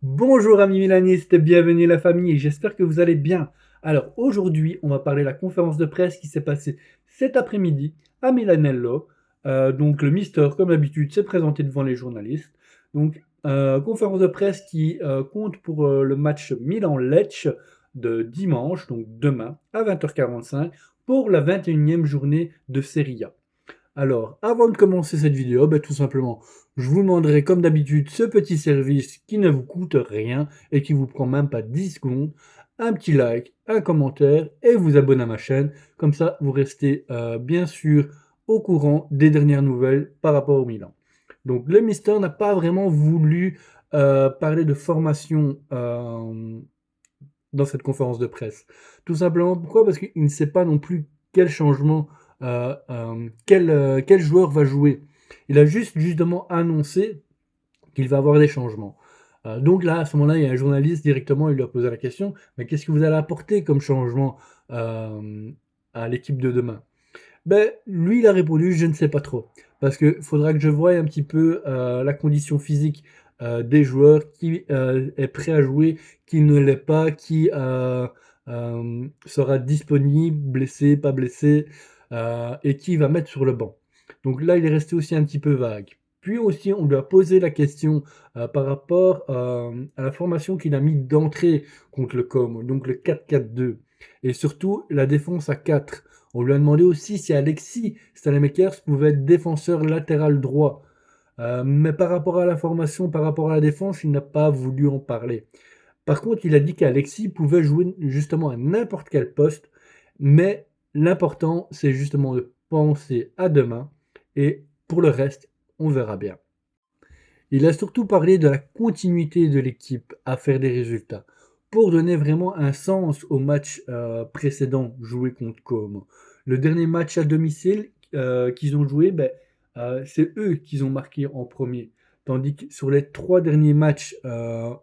Bonjour amis milanistes, bienvenue la famille, j'espère que vous allez bien. Alors aujourd'hui, on va parler de la conférence de presse qui s'est passée cet après-midi à Milanello. Donc le Mister, comme d'habitude, s'est présenté devant les journalistes. Donc conférence de presse qui compte pour le match Milan-Lecce de dimanche, donc demain à 20h45 pour la 21e journée de Serie A. Alors, avant de commencer cette vidéo, tout simplement, je vous demanderai comme d'habitude ce petit service qui ne vous coûte rien et qui vous prend même pas 10 secondes, un petit like, un commentaire et vous abonner à ma chaîne. Comme ça, vous restez bien sûr au courant des dernières nouvelles par rapport au Milan. Donc, le Mister n'a pas vraiment voulu parler de formation dans cette conférence de presse. Tout simplement, pourquoi? Parce qu'il ne sait pas non plus quel changement, quel joueur va jouer. Il a juste justement annoncé qu'il va avoir des changements. Donc là, à ce moment-là, il y a un journaliste directement, il lui a posé la question, mais qu'est-ce que vous allez apporter comme changement à l'équipe de demain? Ben, lui, il a répondu, je ne sais pas trop. Parce qu'il faudra que je voie un petit peu la condition physique des joueurs, qui est prêt à jouer, qui ne l'est pas, qui sera disponible, blessé, pas blessé, et qui va mettre sur le banc. Donc là, il est resté aussi un petit peu vague. Puis aussi, on lui a posé la question par rapport à la formation qu'il a mis d'entrée contre le Com, donc le 4-4-2. Et surtout, la défense à 4. On lui a demandé aussi si Alexis Stanemakers pouvait être défenseur latéral droit. Mais par rapport à la formation, par rapport à la défense, il n'a pas voulu en parler. Par contre, il a dit qu'Alexis pouvait jouer justement à n'importe quel poste, mais l'important, c'est justement de penser à demain, et pour le reste, on verra bien. Il a surtout parlé de la continuité de l'équipe à faire des résultats, pour donner vraiment un sens au match précédent joué contre Como. Le dernier match à domicile qu'ils ont joué, c'est eux qui ont marqué en premier. Tandis que sur les 3 derniers matchs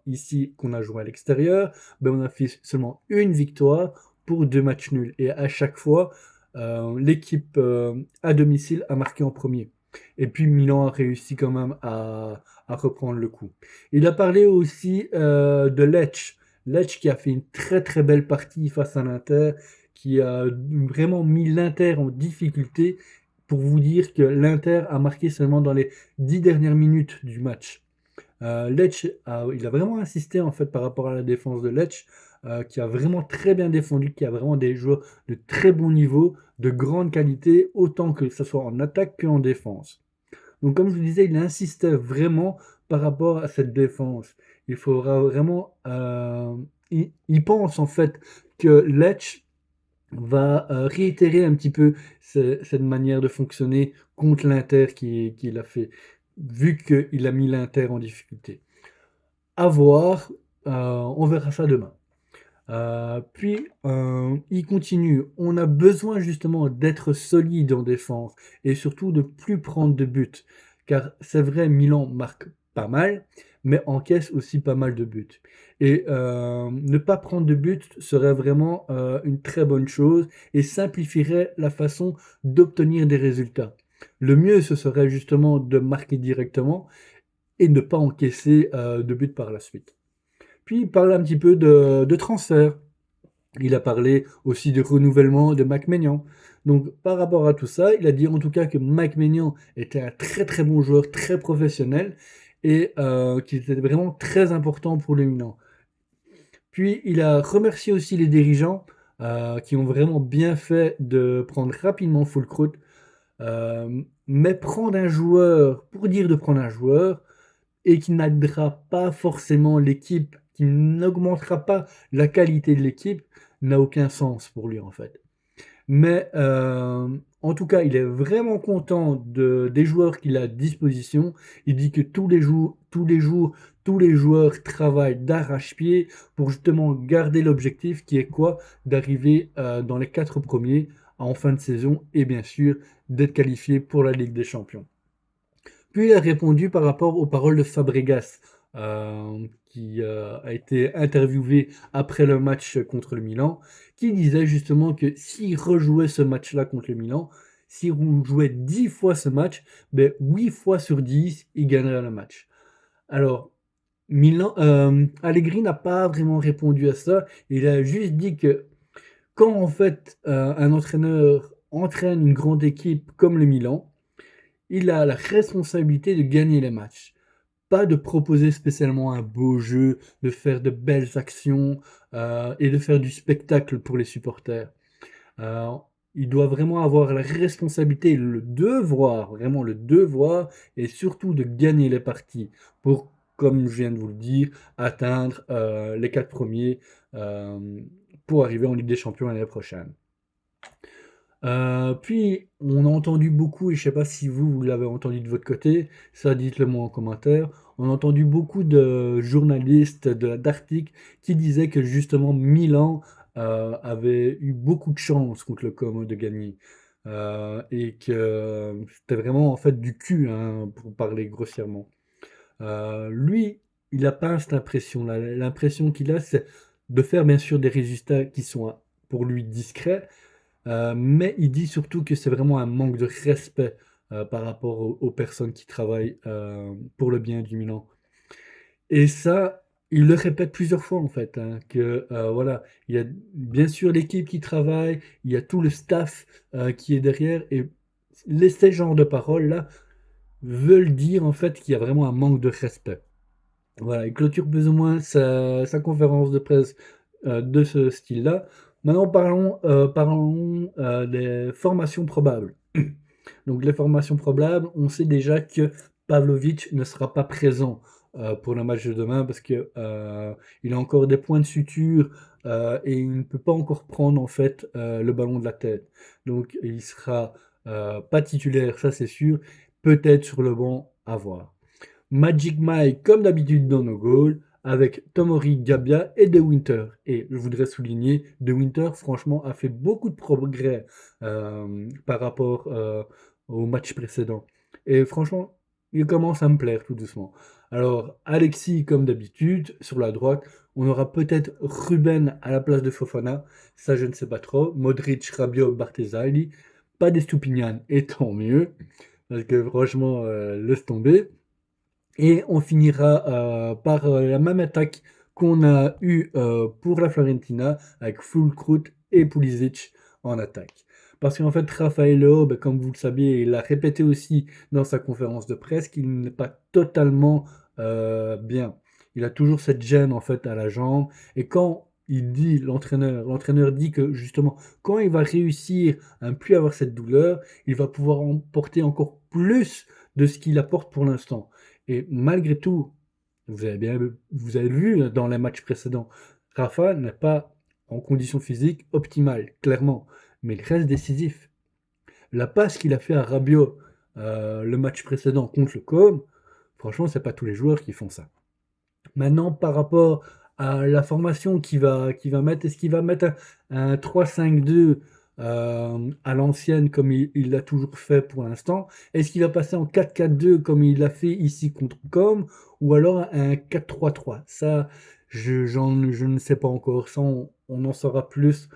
ici qu'on a joué à l'extérieur, on a fait seulement une victoire pour 2 matchs nuls. Et à chaque fois, l'équipe à domicile a marqué en premier. Et puis Milan a réussi quand même à reprendre le coup. Il a parlé aussi de Lecce. Lecce qui a fait une très très belle partie face à l'Inter, qui a vraiment mis l'Inter en difficulté, pour vous dire que l'Inter a marqué seulement dans les 10 dernières minutes du match. Lecce, il a vraiment insisté en fait par rapport à la défense de Lecce, qui a vraiment très bien défendu, qui a vraiment des joueurs de très bon niveau, de grande qualité, autant que ce soit en attaque qu'en défense. Donc comme je vous disais, il insistait vraiment par rapport à cette défense. Il faudra vraiment... il pense en fait que Lecce va réitérer un petit peu cette manière de fonctionner contre l'Inter qu'il a fait, vu qu'il a mis l'Inter en difficulté. À voir, on verra ça demain. Puis, il continue. On a besoin justement d'être solide en défense et surtout de plus prendre de buts. Car c'est vrai, Milan marque pas mal, mais encaisse aussi pas mal de buts. Et ne pas prendre de buts serait vraiment une très bonne chose et simplifierait la façon d'obtenir des résultats. Le mieux, ce serait justement de marquer directement et ne pas encaisser de buts par la suite. Puis il parle un petit peu de transfert. Il a parlé aussi de renouvellement de Mike Maignan. Donc par rapport à tout ça, il a dit en tout cas que Mike Maignan était un très très bon joueur, très professionnel, et qu'il était vraiment très important pour le Milan. Puis il a remercié aussi les dirigeants qui ont vraiment bien fait de prendre rapidement Fulkrug. Mais prendre un joueur, pour dire de prendre un joueur, et qui n'aidera pas forcément l'équipe, qui n'augmentera pas la qualité de l'équipe, n'a aucun sens pour lui en fait. Mais en tout cas, il est vraiment content des joueurs qu'il a à disposition. Il dit que tous les joueurs travaillent d'arrache-pied pour justement garder l'objectif qui est quoi? D'arriver dans les 4 premiers en fin de saison et bien sûr d'être qualifié pour la Ligue des Champions. Puis il a répondu par rapport aux paroles de Fabregas, qui a été interviewé après le match contre le Milan, qui disait justement que s'il rejouait ce match-là contre le Milan, s'il jouait 10 fois ce match, 8 fois sur 10, il gagnerait le match. Alors, Milan, Allegri n'a pas vraiment répondu à ça. Il a juste dit que quand en fait, un entraîneur entraîne une grande équipe comme le Milan, il a la responsabilité de gagner les matchs. Pas de proposer spécialement un beau jeu, de faire de belles actions, et de faire du spectacle pour les supporters. Heu, il doit vraiment avoir la responsabilité, le devoir, vraiment le devoir et surtout de gagner les parties pour, comme je viens de vous le dire, atteindre, les 4 premiers, pour arriver en Ligue des champions l'année prochaine. Puis on a entendu beaucoup et je sais pas si vous l'avez entendu de votre côté, ça dites-le moi en commentaire. On a entendu beaucoup de journalistes, d'articles qui disaient que justement Milan, avait eu beaucoup de chance contre le Como de gagner, et que c'était vraiment en fait du cul, hein, pour parler grossièrement. Lui, il a pas cette impression-là. L'impression qu'il a, c'est de faire bien sûr des résultats qui sont, pour lui discrets, mais il dit surtout que c'est vraiment un manque de respect, par rapport aux personnes qui travaillent, pour le bien du Milan et ça, il le répète plusieurs fois en fait, hein, que, voilà, il y a bien sûr l'équipe qui travaille, il y a tout le staff, qui est derrière et ces genres de paroles-là veulent dire en fait qu'il y a vraiment un manque de respect. Voilà, il clôture plus ou moins sa conférence de presse, de ce style-là. Maintenant parlons des formations probables. Donc les formations probables, on sait déjà que Pavlovic ne sera pas présent, pour le match de demain parce que, il a encore des points de suture, et il ne peut pas encore prendre en fait, le ballon de la tête. Donc il sera, pas titulaire, ça c'est sûr, peut-être sur le banc, à voir. Magic Mike, comme d'habitude dans nos goals, avec Tomori, Gabia et De Winter. Et je voudrais souligner, De Winter, franchement, a fait beaucoup de progrès par rapport au match précédent. Et franchement, il commence à me plaire tout doucement. Alors, Alexis, comme d'habitude, sur la droite, on aura peut-être Ruben à la place de Fofana, ça je ne sais pas trop. Modric, Rabiot, Bartezali, pas d'Estupinian, et tant mieux, parce que franchement, laisse tomber. Et on finira par la même attaque qu'on a eue pour la Fiorentina avec Füllkrug et Pulisic en attaque. Parce qu'en fait, Raffaello, comme vous le saviez, il a répété aussi dans sa conférence de presse qu'il n'est pas totalement bien. Il a toujours cette gêne en fait à la jambe. Et quand il dit, l'entraîneur dit que justement, quand il va réussir à ne plus avoir cette douleur, il va pouvoir emporter encore plus de ce qu'il apporte pour l'instant. Et malgré tout, vous avez vu dans les matchs précédents, Rafa n'est pas en condition physique optimale, clairement, mais il reste décisif. La passe qu'il a fait à Rabiot le match précédent contre le Com, franchement, c'est pas tous les joueurs qui font ça. Maintenant, par rapport à la formation qu'il va mettre, est-ce qu'il va mettre un 3-5-2 à l'ancienne comme il l'a toujours fait pour l'instant? Est-ce qu'il va passer en 4-4-2 comme il l'a fait ici contre Com? Ou alors un 4-3-3? Ça, je ne sais pas encore. Ça, on en saura plus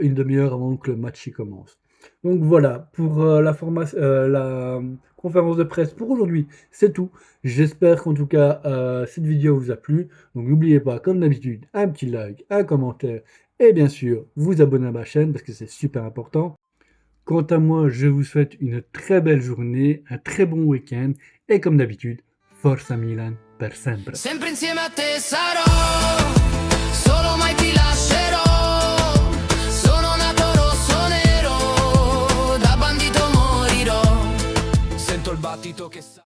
une demi-heure avant que le match y commence. Donc voilà, pour la conférence de presse pour aujourd'hui, c'est tout. J'espère qu'en tout cas, cette vidéo vous a plu. Donc n'oubliez pas, comme d'habitude, un petit like, un commentaire et bien sûr, vous abonner à ma chaîne parce que c'est super important. Quant à moi, je vous souhaite une très belle journée, un très bon week-end et comme d'habitude, Forza Milan per sempre. Sempre insieme a te sarò, solo mai ti lascerò. Sono nato rosso nero, da bandito morirò. Sento il battito che sa